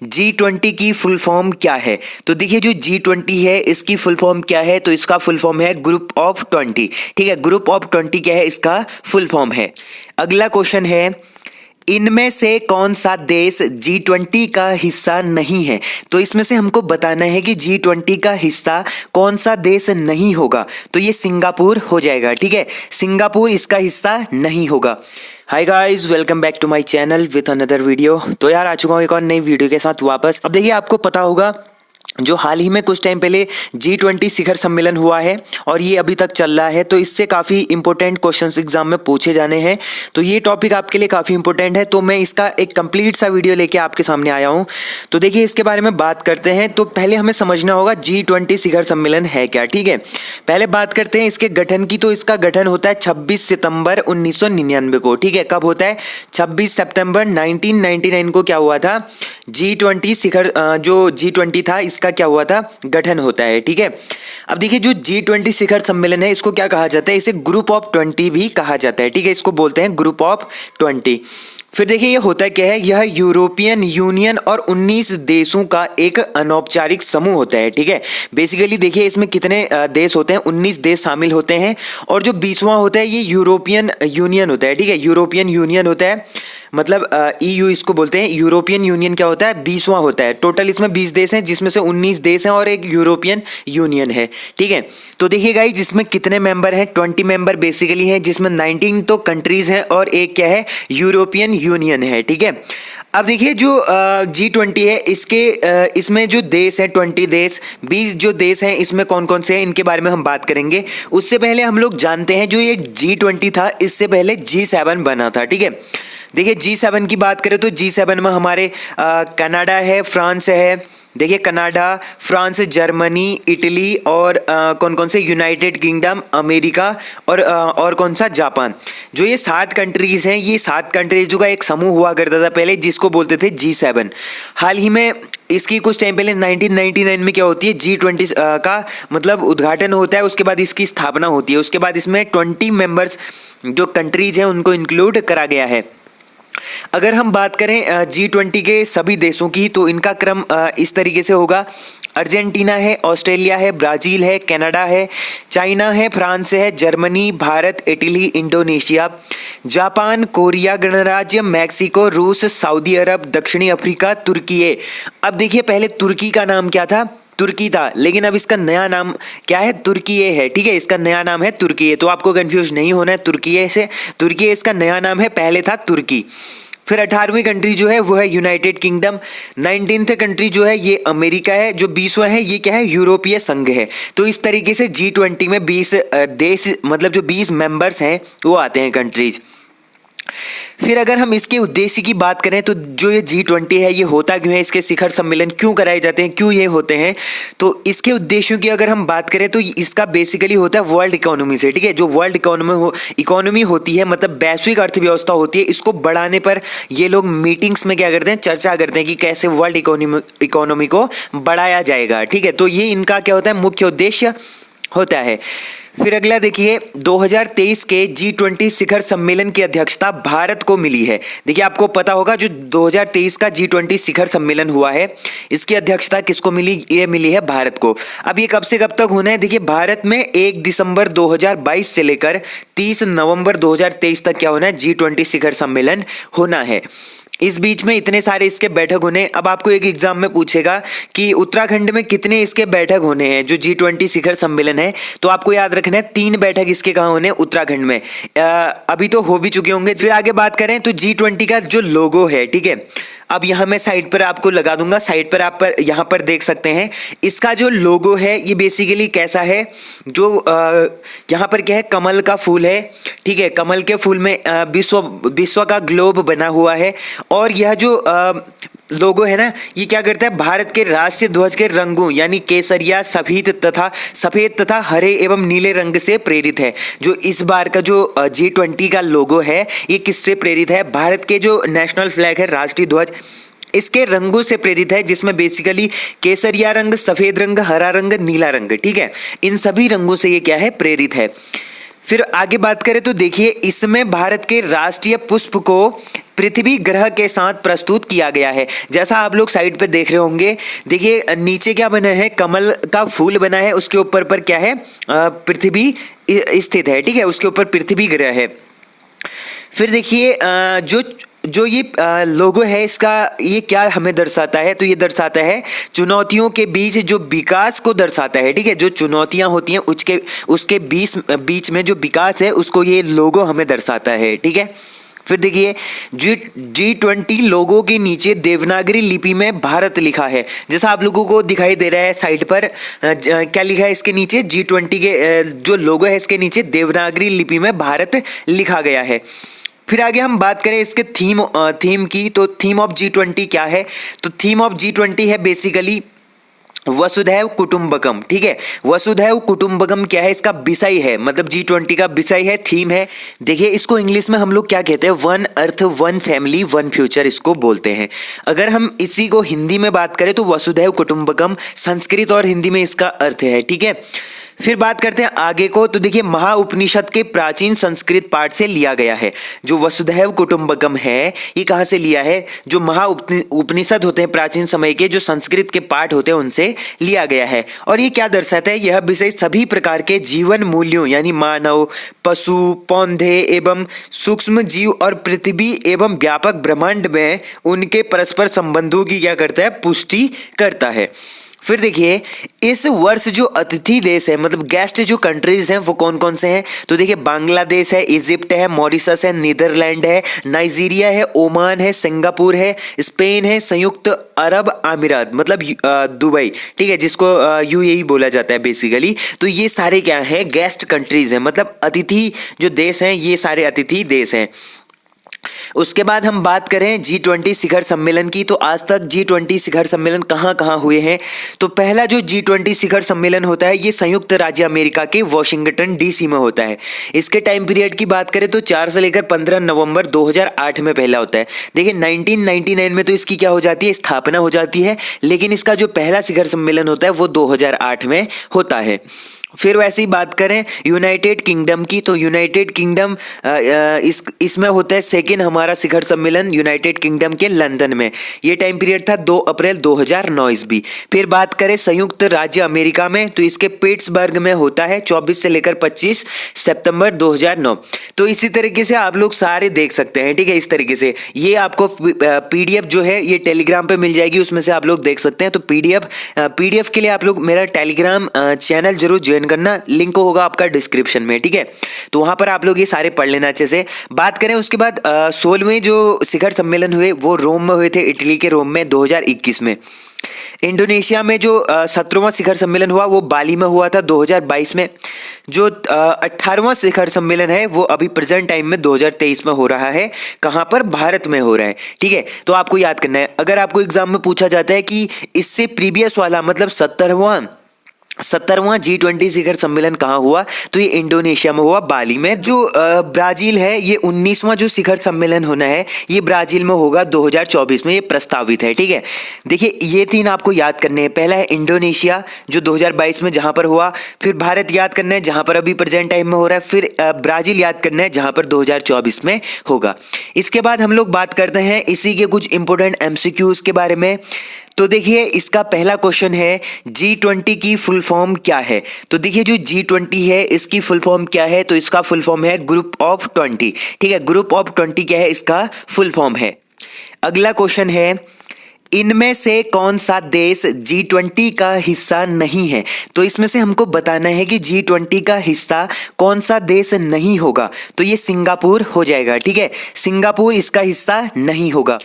G20 की full form क्या है। तो देखिए जो G20 है इसकी फुल फॉर्म क्या है, तो इसका फुल फॉर्म है ग्रुप ऑफ 20। ठीक है, ग्रुप ऑफ 20 क्या है, इसका फुल फॉर्म है। अगला क्वेश्चन है, इनमें से कौन सा देश G20 का हिस्सा नहीं है। तो इसमें से हमको बताना है कि G20 का हिस्सा कौन सा देश नहीं होगा। तो ये सिंगापुर हो जाएगा। ठीक है, सिंगापुर इसका हिस्सा नहीं होगा। Hi guys, welcome back to my channel with another video. तो यार आ चुका हूँ एक और नई वीडियो के साथ वापस। अब देखिए आपको पता होगा जो हाल ही में कुछ टाइम पहले G20 शिखर सम्मेलन हुआ है और ये अभी तक चल रहा है, तो इससे काफ़ी इंपॉर्टेंट क्वेश्चंस एग्जाम में पूछे जाने हैं। तो ये टॉपिक आपके लिए काफ़ी इंपॉर्टेंट है, तो मैं इसका एक कंप्लीट सा वीडियो लेके आपके सामने आया हूँ। तो देखिए इसके बारे में बात करते हैं। तो पहले हमें समझना होगा G20 शिखर सम्मेलन है क्या। ठीक है, पहले बात करते हैं इसके गठन की। तो इसका गठन होता है 26 सितंबर 1999 को। ठीक है, कब होता है, 26 सितंबर 1999 को क्या हुआ था, G20 शिखर जो G20 था इसका क्या हुआ था, गठन होता है। ठीक है, अब देखिए जो G20 शिखर सम्मेलन है इसको क्या कहा जाता है, इसे ग्रुप ऑफ 20 भी कहा जाता है। ठीक है, इसको बोलते हैं ग्रुप ऑफ 20। फिर देखिए ये होता क्या है, यह यूरोपियन यूनियन और 19 देशों का एक अनौपचारिक समूह होता है। ठीक है, बेसिकली देखिए इसमें कितने देश होते हैं, 19 देश शामिल होते हैं। और जो 20वां होता है ये यूरोपियन यूनियन होता है। ठीक है, यूरोपियन यूनियन होता है, मतलब EU इसको बोलते हैं। यूरोपियन यूनियन क्या होता है, 20वां होता है। टोटल इसमें 20 देश हैं जिसमें से 19 देश हैं और एक यूरोपियन यूनियन है। ठीक है, तो देखिए गाइस जिसमें कितने मेंबर हैं, 20 मेंबर बेसिकली हैं, जिसमें 19 तो कंट्रीज हैं और एक क्या है, यूरोपियन यूनियन है। ठीक है, अब देखिए जो G20 है इसमें जो देश है 20 देश, 20 जो देश हैं इसमें कौन कौन से हैं इनके बारे में हम बात करेंगे। उससे पहले हम लोग जानते हैं जो ये G20 था इससे पहले G7 बना था। ठीक है, देखिए G7 की बात करें तो G7 में हमारे कनाडा है, फ्रांस है। देखिए कनाडा, फ्रांस, जर्मनी, इटली और कौन कौन से, यूनाइटेड किंगडम, अमेरिका और कौन सा, जापान। जो ये 7 कंट्रीज हैं, ये 7 कंट्रीजों का एक समूह हुआ करता था पहले जिसको बोलते थे G7। हाल ही में इसकी कुछ टाइम पहले 1999 में क्या होती है, G20 का मतलब उद्घाटन होता है, उसके बाद इसकी स्थापना होती है। उसके बाद इसमें 20 मेंबर्स जो कंट्रीज हैं उनको इंक्लूड करा गया है। अगर हम बात करें G20 के सभी देशों की तो इनका क्रम इस तरीके से होगा, अर्जेंटीना है, ऑस्ट्रेलिया है, ब्राज़ील है, कनाडा है, चाइना है, फ्रांस है, Germany, Bharat, Italy, Indonesia, Japan, Korea गणराज्य, मैक्सिको, रूस, सऊदी अरब, दक्षिणी अफ्रीका, तुर्की है। अब देखिए पहले तुर्की का नाम क्या था, तुर्की था, लेकिन अब इसका नया नाम क्या है, तुर्कीये है। ठीक है, इसका नया नाम है तुर्कीये, तो आपको कंफ्यूज नहीं होना है तुर्कीये से। तुर्कीये इसका नया नाम है, पहले था तुर्की। फिर 18वीं कंट्री जो है वो है यूनाइटेड किंगडम। 19th कंट्री जो है ये अमेरिका है। जो 20वां है ये क्या है, यूरोपीय संघ है। तो इस तरीके से G20 में 20 देश, मतलब जो 20 मेंबर्स हैं वो आते हैं, कंट्रीज। फिर अगर हम इसके उद्देश्य की बात करें तो जो ये G20 है ये होता क्यों है, इसके शिखर सम्मेलन क्यों कराए जाते हैं, क्यों ये होते हैं, तो इसके उद्देश्यों की अगर हम बात करें तो इसका बेसिकली होता है वर्ल्ड इकोनॉमी से। ठीक है, जो वर्ल्ड इकोनॉमी होती है, मतलब वैश्विक अर्थव्यवस्था होती है, इसको बढ़ाने पर ये लोग मीटिंग्स में क्या करते हैं, चर्चा करते हैं कि कैसे वर्ल्ड इकोनॉमी को बढ़ाया जाएगा। ठीक है, तो ये इनका क्या होता है, मुख्य उद्देश्य होता है। फिर अगला देखिए 2023 के G20 शिखर सम्मेलन की अध्यक्षता भारत को मिली है। देखिए आपको पता होगा जो 2023 का G20 शिखर सम्मेलन हुआ है इसकी अध्यक्षता किसको मिली, ये मिली है भारत को। अब ये कब से कब तक होना है, देखिए भारत में 1 दिसंबर 2022 से लेकर 30 नवंबर 2023 तक क्या होना है, G20 शिखर सम्मेलन होना है। इस बीच में इतने सारे इसके बैठक होने। अब आपको एक एग्जाम में पूछेगा कि उत्तराखंड में कितने इसके बैठक होने हैं जो G20 शिखर सम्मेलन है, तो आपको याद रखना है 3 बैठक इसके कहाँ होने, उत्तराखंड में। अभी तो हो भी चुके होंगे। फिर आगे बात करें तो G20 का जो लोगो है, ठीक है, अब यहाँ मैं साइड पर आपको लगा दूंगा, साइड पर आप यहाँ पर देख सकते हैं इसका जो लोगो है ये बेसिकली कैसा है, जो यहाँ पर क्या है, कमल का फूल है। ठीक है, कमल के फूल में विश्व का ग्लोब बना हुआ है। और यह जो लोगो है ना, ये क्या करता है, भारत के राष्ट्रीय ध्वज के रंगों यानी केसरिया, सफेद तथा हरे एवं नीले रंग से प्रेरित है। जो इस बार का जो G20 का लोगो है ये किससे प्रेरित है, भारत के जो नेशनल फ्लैग है, राष्ट्रीय ध्वज, इसके रंगों से प्रेरित है, जिसमें बेसिकली केसरिया रंग, सफेद रंग, हरा रंग, नीला रंग, ठीक है, इन सभी रंगों से ये क्या है, प्रेरित है। फिर आगे बात करें तो देखिए इसमें भारत के राष्ट्रीय पुष्प को पृथ्वी ग्रह के साथ प्रस्तुत किया गया है। जैसा आप लोग साइड पे देख रहे होंगे, देखिए नीचे क्या बना है, कमल का फूल बना है, उसके ऊपर पर क्या है, पृथ्वी स्थित है, ठीक है, उसके ऊपर पृथ्वी ग्रह है। फिर देखिए जो ये लोगो है इसका, ये क्या हमें दर्शाता है, तो ये दर्शाता है चुनौतियों के बीच जो विकास को दर्शाता है, ठीक है, जो चुनौतियां होती हैं उसके बीच में जो विकास है उसको ये लोगो हमें दर्शाता है, ठीक है। फिर देखिए G20 लोगो के नीचे देवनागरी लिपि में भारत लिखा है, जैसा आप लोगों को दिखाई दे रहा है साइड पर, क्या लिखा है इसके नीचे, G20 के जो लोगो है इसके नीचे देवनागरी लिपि में भारत लिखा गया है। फिर आगे हम बात करें इसके थीम की, तो थीम ऑफ G20 क्या है, तो थीम ऑफ G20 है बेसिकली वसुधैव कुटुंबकम, ठीक है। वसुधैव कुटुंबकम क्या है, इसका विषय है, मतलब G20 का विषय है, थीम है। देखिए इसको इंग्लिश में हम लोग क्या कहते हैं, one earth one family one future इसको बोलते हैं। अगर हम इसी को हिंदी में बात करें तो वसुधैव कुटुंबकम संस्कृत और हिंदी में इसका अर्थ है, ठीक है। फिर बात करते हैं आगे को, तो देखिए महाउपनिषद के प्राचीन संस्कृत पाठ से लिया गया है। जो वसुधैव कुटुंबकम है ये कहाँ से लिया है, जो उपनिषद होते हैं प्राचीन समय के, जो संस्कृत के पाठ होते हैं उनसे लिया गया है। और ये क्या दर्शाता है, यह विषय सभी प्रकार के जीवन मूल्यों यानी मानव, पशु, पौधे एवं सूक्ष्म जीव और पृथ्वी एवं व्यापक ब्रह्मांड में उनके परस्पर संबंधों की क्या करता है, पुष्टि करता है। फिर देखिए इस वर्ष जो अतिथि देश है, मतलब गेस्ट जो कंट्रीज हैं वो कौन कौन से हैं, तो देखिए बांग्लादेश है, इजिप्ट है, मॉरिशस है, नीदरलैंड है, नाइजीरिया है, ओमान है, सिंगापुर है, स्पेन है, संयुक्त अरब अमीरात मतलब दुबई, ठीक है, जिसको यूएई बोला जाता है बेसिकली। तो ये सारे क्या हैं, गेस्ट कंट्रीज हैं, मतलब अतिथि जो देश हैं ये सारे अतिथि देश हैं। उसके बाद हम बात करें G20 शिखर सम्मेलन की, तो आज तक G20 शिखर सम्मेलन कहाँ कहाँ हुए हैं, तो पहला जो G20 शिखर सम्मेलन होता है ये संयुक्त राज्य अमेरिका के वॉशिंगटन DC में होता है। इसके टाइम पीरियड की बात करें तो 4 से लेकर 15 नवंबर 2008 में पहला होता है। देखिए 1999 में तो इसकी क्या हो जाती है, स्थापना हो जाती है, लेकिन इसका जो पहला शिखर सम्मेलन होता है वो 2008 में होता है। फिर वैसे ही बात करें यूनाइटेड किंगडम की, तो यूनाइटेड किंगडम इसमें होता है सेकेंड हमारा शिखर सम्मेलन यूनाइटेड किंगडम के लंदन में। ये टाइम पीरियड था 2 अप्रैल 2009 ईस्वी। फिर बात करें संयुक्त राज्य अमेरिका में, तो इसके पिट्सबर्ग में होता है 24 से लेकर 25 सितंबर 2009। तो इसी तरीके से आप लोग सारे देख सकते हैं, ठीक है। इस तरीके से ये आपको PDF जो है ये टेलीग्राम पे मिल जाएगी, उसमें से आप लोग देख सकते हैं। तो PDF के लिए आप लोग मेरा टेलीग्राम चैनल जरूर ज्वाइन करना, लिंक होगा आपका डिस्क्रिप्शन में, ठीक है। तो वहां पर आप लोग ये सारे पढ़ लेना अच्छे से। बात करें उसके बाद 16वें जो शिखर सम्मेलन हुए वो रोम में हुए थे, इटली के रोम में 2021 में। इंडोनेशिया में जो 17वां शिखर सम्मेलन हुआ वो बाली में हुआ था 2022 में। जो 18वां शिखर सम्मेलन है वो अभी प्रेजेंट टाइम में 2023 में हो रहा है। कहां पर, भारत में हो रहा है, ठीक है। तो आपको याद करना है, अगर आपको एग्जाम में पूछा जाता है कि इससे प्रीवियस वाला मतलब 17वां G20 शिखर सम्मेलन कहाँ हुआ, तो ये इंडोनेशिया में हुआ, बाली में। जो ब्राजील है ये 19वां जो शिखर सम्मेलन होना है ये ब्राजील में होगा 2024 में, ये प्रस्तावित है, ठीक है। देखिए ये 3 आपको याद करने हैं। पहला है इंडोनेशिया जो 2022 में जहां पर हुआ, फिर भारत याद करना है जहां पर अभी प्रेजेंट टाइम में हो रहा है, फिर ब्राजील याद करना है जहां पर 2024 में होगा। इसके बाद हम लोग बात करते हैं इसी के कुछ इंपोर्टेंट MCQs के बारे में। तो देखिए इसका पहला क्वेश्चन है G20 की फुल फॉर्म क्या है, तो देखिए जो G20 है इसकी फुल फॉर्म क्या है, तो इसका फुल फॉर्म है ग्रुप ऑफ 20, ठीक है। ग्रुप ऑफ 20 क्या है, इसका फुल फॉर्म है। अगला क्वेश्चन है इनमें से कौन सा देश G20 का हिस्सा नहीं है, तो इसमें से हमको बताना है कि G20 का हिस्सा कौन सा देश नहीं होगा, तो ये सिंगापुर हो जाएगा, ठीक है। सिंगापुर इसका हिस्सा नहीं होगा।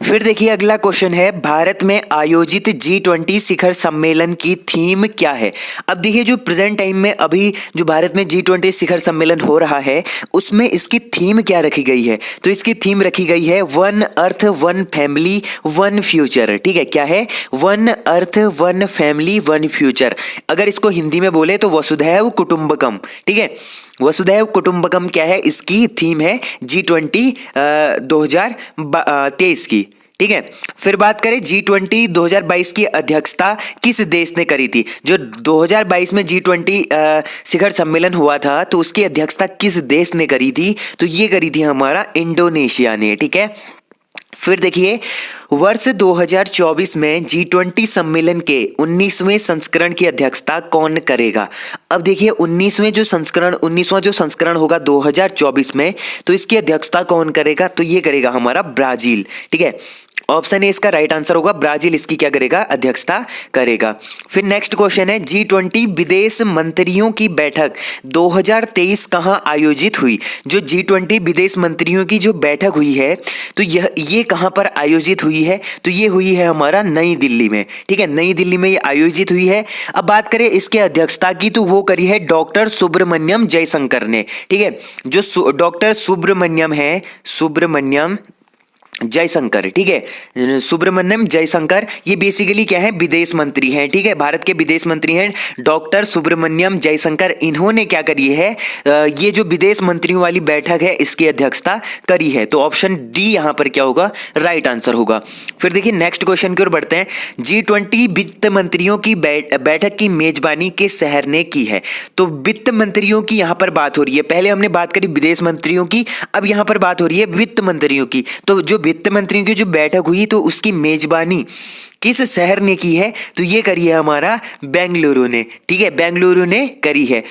फिर देखिए अगला क्वेश्चन है भारत में आयोजित G20 शिखर सम्मेलन की थीम क्या है। अब देखिए जो प्रेजेंट टाइम में अभी जो भारत में G20 शिखर सम्मेलन हो रहा है उसमें इसकी थीम क्या रखी गई है, तो इसकी थीम रखी गई है one earth one family one future, ठीक है। क्या है, one earth one family one future. अगर इसको हिंदी में बोले तो वसुधैव कुटुंबकम, ठीक है। वसुधैव कुटुंबकम क्या है, इसकी थीम है G20 2023 की, ठीक है। फिर बात करें G20 2022 की अध्यक्षता किस देश ने करी थी। जो 2022 में G20 शिखर सम्मेलन हुआ था तो उसकी अध्यक्षता किस देश ने करी थी, तो ये करी थी हमारा इंडोनेशिया ने। ठीक है। फिर देखिए वर्ष 2024 में G20 सम्मेलन के 19वें संस्करण की अध्यक्षता कौन करेगा। अब देखिए 19वां जो संस्करण होगा 2024 में, तो इसकी अध्यक्षता कौन करेगा, तो ये करेगा हमारा ब्राजील। ठीक है, ऑप्शन ए इसका राइट आंसर होगा, ब्राजील इसकी क्या करेगा, अध्यक्षता करेगा। फिर नेक्स्ट क्वेश्चन है G20 विदेश मंत्रियों की बैठक 2023 कहां आयोजित हुई। जो G20 विदेश मंत्रियों की जो बैठक हुई है तो ये कहां पर आयोजित हुई है, तो ये हुई है हमारा नई दिल्ली में। ठीक है, नई दिल्ली में ये आयोजित हुई है। अब बात करें इसके अध्यक्षता की तो वो करी है डॉक्टर सुब्रमण्यम जयशंकर ने। ठीक है, जो डॉक्टर सुब्रमण्यम जयशंकर, ठीक है, सुब्रमण्यम जयशंकर, ये बेसिकली क्या है, विदेश मंत्री हैं। ठीक है, भारत के विदेश मंत्री हैं डॉक्टर सुब्रमण्यम जयशंकर। इन्होंने क्या करी है, ये जो विदेश मंत्रियों वाली बैठक है इसकी अध्यक्षता करी है। तो ऑप्शन डी यहां पर क्या होगा, राइट आंसर होगा। फिर देखिए नेक्स्ट क्वेश्चन की ओर बढ़ते हैं। G20 वित्त मंत्रियों की बैठक की मेजबानी किस शहर ने की है। तो वित्त मंत्रियों की यहां पर बात हो रही है। पहले हमने बात करी विदेश मंत्रियों की, अब यहां पर बात हो रही है वित्त मंत्रियों की। तो जो वित्त मंत्रियों की जो बैठक हुई तो उसकी मेजबानी किस शहर ने की है, तो ये करी है हमारा बेंगलुरु ने। ठीक है, बेंगलुरु ने करी है।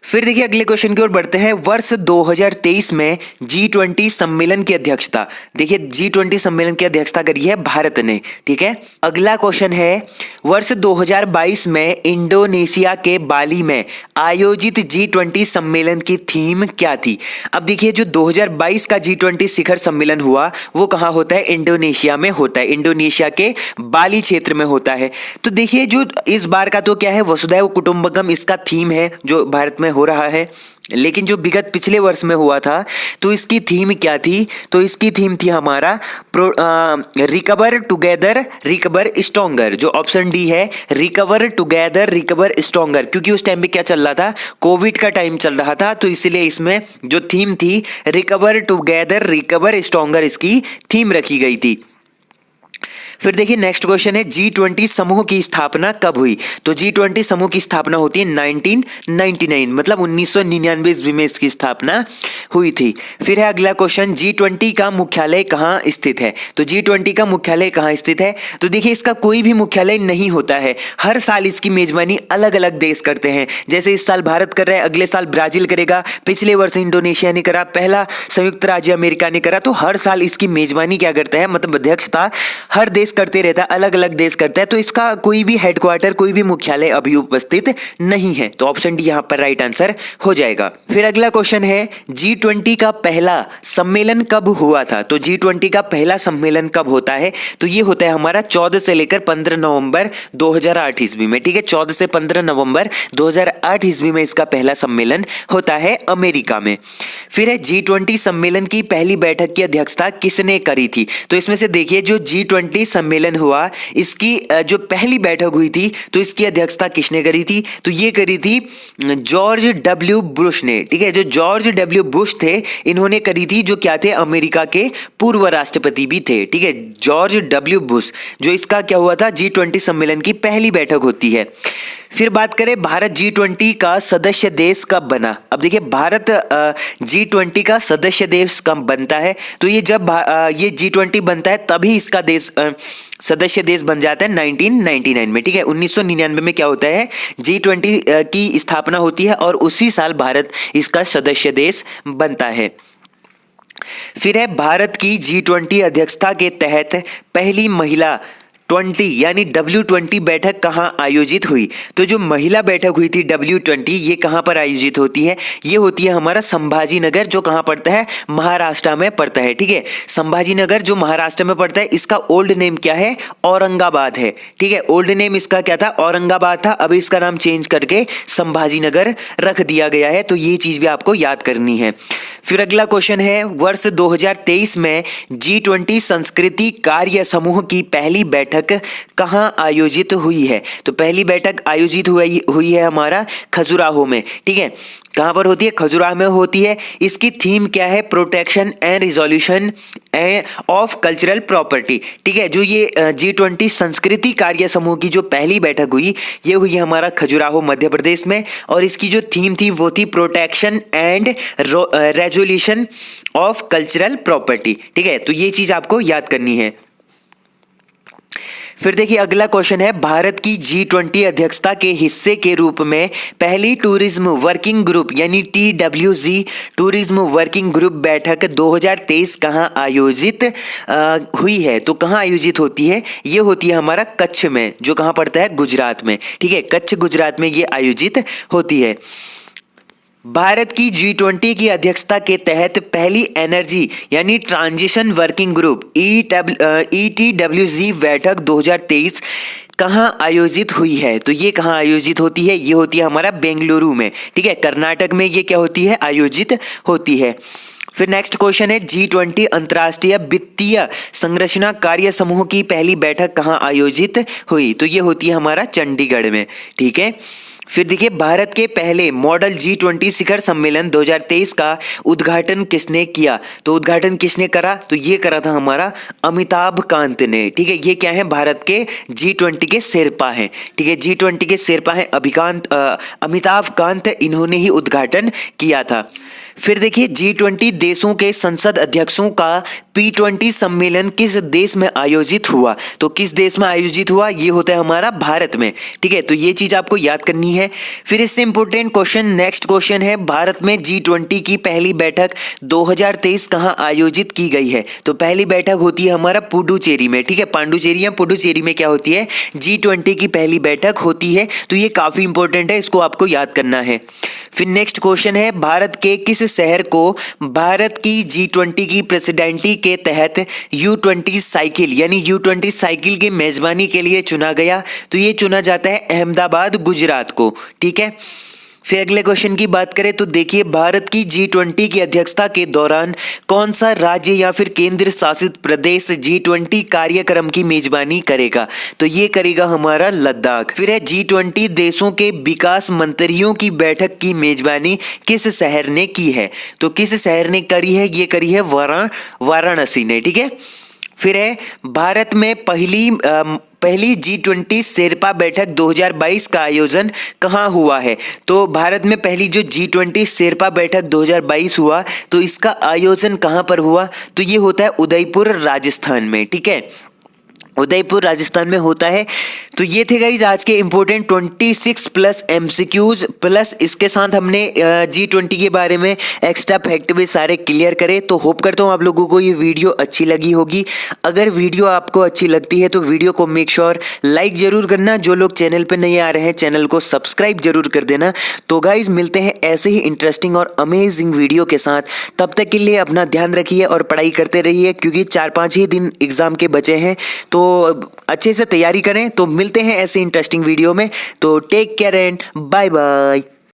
फिर देखिए अगले क्वेश्चन की ओर बढ़ते हैं। वर्ष 2023 में G20 सम्मेलन की अध्यक्षता, देखिए G20 सम्मेलन की अध्यक्षता करी है भारत ने। ठीक है, अगला क्वेश्चन है वर्ष 2022 में इंडोनेशिया के बाली में आयोजित G20 सम्मेलन की थीम क्या थी। अब देखिए जो 2022 का G20 शिखर सम्मेलन हुआ वो कहां होता है, इंडोनेशिया में होता है, इंडोनेशिया के बाली क्षेत्र में होता है। तो देखिए जो इस बार का तो क्या है, वसुधैव कुटुंबकम इसका थीम है जो भारत में हो रहा है। लेकिन जो विगत पिछले वर्ष में हुआ था तो इसकी थीम क्या थी, तो इसकी थीम थी हमारा रिकवर टुगेदर रिकवर स्ट्रॉन्गर। जो ऑप्शन डी है, रिकवर टुगेदर रिकवर स्ट्रॉन्गर, क्योंकि उस टाइम पे क्या चल रहा था, कोविड का टाइम चल रहा था, तो इसलिए इसमें जो थीम थी रिकवर टुगेदर रिकवर स्ट्रॉन्गर इसकी थीम रखी गई थी। फिर देखिए नेक्स्ट क्वेश्चन है G20 समूह की स्थापना कब हुई। तो G20 समूह की स्थापना होती है 1999, मतलब 1999 ईस्वी में इसकी स्थापना हुई थी। फिर है अगला क्वेश्चन, G20 का मुख्यालय कहाँ स्थित है। तो G20 का मुख्यालय कहाँ स्थित है, तो देखिए इसका कोई भी मुख्यालय नहीं होता है। हर साल इसकी मेजबानी अलग अलग देश करते हैं। जैसे इस साल भारत कर रहा है, अगले साल ब्राजील करेगा, पिछले वर्ष इंडोनेशिया ने करा, पहला संयुक्त राज्य अमेरिका ने करा। तो हर साल इसकी मेजबानी क्या करता है, मतलब अध्यक्षता हर देश करते रहता है, अलग अलग देश करता है। तो इसका कोई भी हेडक्वार्टर, कोई भी मुख्यालय अभी उपस्थित नहीं है। तो ऑप्शन डी यहां पर राइट आंसर हो जाएगा। फिर अगला क्वेश्चन है G20 का पहला सम्मेलन कब हुआ था। तो G20 का पहला सम्मेलन कब होता है, तो ये होता है हमारा 14 से लेकर 15 नवंबर 2008 ईस्वी में। ठीक है, 14 से 15 नवंबर 2008 ईस्वी में इसका पहला सम्मेलन होता है अमेरिका में। फिर है G20 सम्मेलन की पहली बैठक की अध्यक्षता किसने करी थी। तो इसमें से देखिए जो G20 सम्मेलन हुआ इसकी जो पहली बैठक हुई थी तो इसकी अध्यक्षता किसने करी थी, तो ये करी थी जॉर्ज डब्ल्यू बुश ने। ठीक है, जो जॉर्ज डब्ल्यू बुश थे इन्होंने करी थी, जो क्या थे, अमेरिका के पूर्व राष्ट्रपति भी थे। ठीक है, जॉर्ज डब्ल्यू बुश, जो इसका क्या हुआ था, G20 सम्मेलन की पहली बैठक होती है। फिर बात करें भारत G20 का सदस्य देश कब बना। अब देखिए भारत G20 का सदस्य देश कब बनता है, तो ये जब ये G20 बनता है तभी इसका देश सदस्य देश बन जाता है 1999 में। ठीक है, 1999 में क्या होता है, G20 की स्थापना होती है और उसी साल भारत इसका सदस्य देश बनता है। फिर है भारत की G20 अध्यक्षता के तहत पहली महिला 20 यानी W20 बैठक कहाँ आयोजित हुई। तो जो महिला बैठक हुई थी W20 ये कहाँ पर आयोजित होती है, ये होती है हमारा संभाजी नगर, जो कहाँ पड़ता है, महाराष्ट्र में पड़ता है। ठीक है, संभाजी नगर जो महाराष्ट्र में पड़ता है, इसका ओल्ड नेम क्या है, औरंगाबाद है। ठीक है, ओल्ड नेम इसका क्या था, औरंगाबाद था, अब इसका नाम चेंज करके संभाजी नगर रख दिया गया है। तो ये चीज भी आपको याद करनी है। फिर अगला क्वेश्चन है वर्ष 2023 में G20 संस्कृति कार्य समूह की पहली बैठक कहां आयोजित हुई है। तो पहली बैठक आयोजित हुई है हमारा खजुराहो में। ठीक है, कहाँ पर होती है? खजुराहो में होती है। इसकी थीम क्या है? Protection and resolution of cultural property. ठीक है, जो ये G20 संस्कृति कार्य समूह की जो पहली बैठक हुई, ये हुई हमारा खजुराहो मध्य प्रदेश में, और इसकी जो थीम थी वो थी protection and resolution of cultural property. ठीक है, तो ये चीज आपको याद करनी है। फिर देखिए अगला क्वेश्चन है, भारत की G20 अध्यक्षता के हिस्से के रूप में पहली टूरिज्म वर्किंग ग्रुप यानी TWG टूरिज्म वर्किंग ग्रुप बैठक 2023 कहाँ आयोजित हुई है? तो कहाँ आयोजित होती है? ये होती है हमारा कच्छ में, जो कहाँ पड़ता है? गुजरात में। ठीक है, कच्छ गुजरात में ये आयोजित होती है। भारत की G20 की अध्यक्षता के तहत पहली एनर्जी यानी ट्रांजिशन वर्किंग ग्रुप ETWG बैठक 2023 कहाँ आयोजित हुई है? तो ये कहाँ आयोजित होती है? ये होती है हमारा बेंगलुरु में। ठीक है, कर्नाटक में ये क्या होती है? आयोजित होती है। फिर नेक्स्ट क्वेश्चन है, G20 अंतर्राष्ट्रीय वित्तीय संरचना कार्य समूह की पहली बैठक कहाँ आयोजित हुई? तो ये होती है हमारा चंडीगढ़ में। ठीक है, फिर देखिए भारत के पहले मॉडल G20 शिखर सम्मेलन 2023 का उद्घाटन किसने किया? तो उद्घाटन किसने करा? तो ये करा था हमारा अमिताभ कांत ने। ठीक है, ये क्या है? भारत के G20 के शेरपा हैं। ठीक है, G20 के शेरपा हैं अमिताभ कांत, इन्होंने ही उद्घाटन किया था। फिर देखिए G20 देशों के संसद अध्यक्षों का P20 सम्मेलन किस देश में आयोजित हुआ? तो किस देश में आयोजित हुआ? ये होता है हमारा भारत में। ठीक है, तो ये चीज आपको याद करनी है। फिर इससे इंपॉर्टेंट क्वेश्चन नेक्स्ट क्वेश्चन है, भारत में G20 की पहली बैठक 2023 कहाँ आयोजित की गई है? तो पहली बैठक होती है हमारा पुडुचेरी में। ठीक है, पांडुचेरी या पुडुचेरी में क्या होती है? G20 की पहली बैठक होती है। तो ये काफी इंपॉर्टेंट है, इसको आपको याद करना है। फिर नेक्स्ट क्वेश्चन है, भारत के किस शहर को भारत की G20 की प्रेसिडेंटी के तहत U20 साइकिल यानी U20 साइकिल की मेजबानी के लिए चुना गया? तो ये चुना जाता है अहमदाबाद गुजरात को। ठीक है, फिर अगले क्वेश्चन की बात करें तो देखिए भारत की G20 की अध्यक्षता के दौरान कौन सा राज्य या फिर केंद्र शासित प्रदेश G20 कार्यक्रम की मेजबानी करेगा? तो ये करेगा हमारा लद्दाख। फिर है G20 देशों के विकास मंत्रियों की बैठक की मेजबानी किस शहर ने की है? तो किस शहर ने करी है? ये करी है वाराणसी ने। ठीक है, फिर है भारत में पहली G20 शेरपा बैठक 2022 का आयोजन कहाँ हुआ है? तो भारत में पहली जो G20 शेरपा बैठक 2022 हुआ, तो इसका आयोजन कहाँ पर हुआ? तो ये होता है उदयपुर राजस्थान में। ठीक है, उदयपुर राजस्थान में होता है। तो ये थे गाइज आज के इंपॉर्टेंट 26 प्लस MCQs प्लस इसके साथ हमने G20 के बारे में एक्स्ट्रा फैक्ट भी सारे क्लियर करे। तो होप करता हूँ आप लोगों को ये वीडियो अच्छी लगी होगी। अगर वीडियो आपको अच्छी लगती है तो वीडियो को मेक श्योर लाइक जरूर करना। जो लोग चैनल पर नहीं आ रहे हैं चैनल को सब्सक्राइब जरूर कर देना। तो गाइज मिलते हैं ऐसे ही इंटरेस्टिंग और अमेजिंग वीडियो के साथ। तब तक के लिए अपना ध्यान रखिए और पढ़ाई करते रहिए, क्योंकि 4-5 ही दिन एग्जाम के बचे हैं। तो अच्छे से तैयारी करें। तो मिलते हैं ऐसे इंटरेस्टिंग वीडियो में। तो take care and bye bye.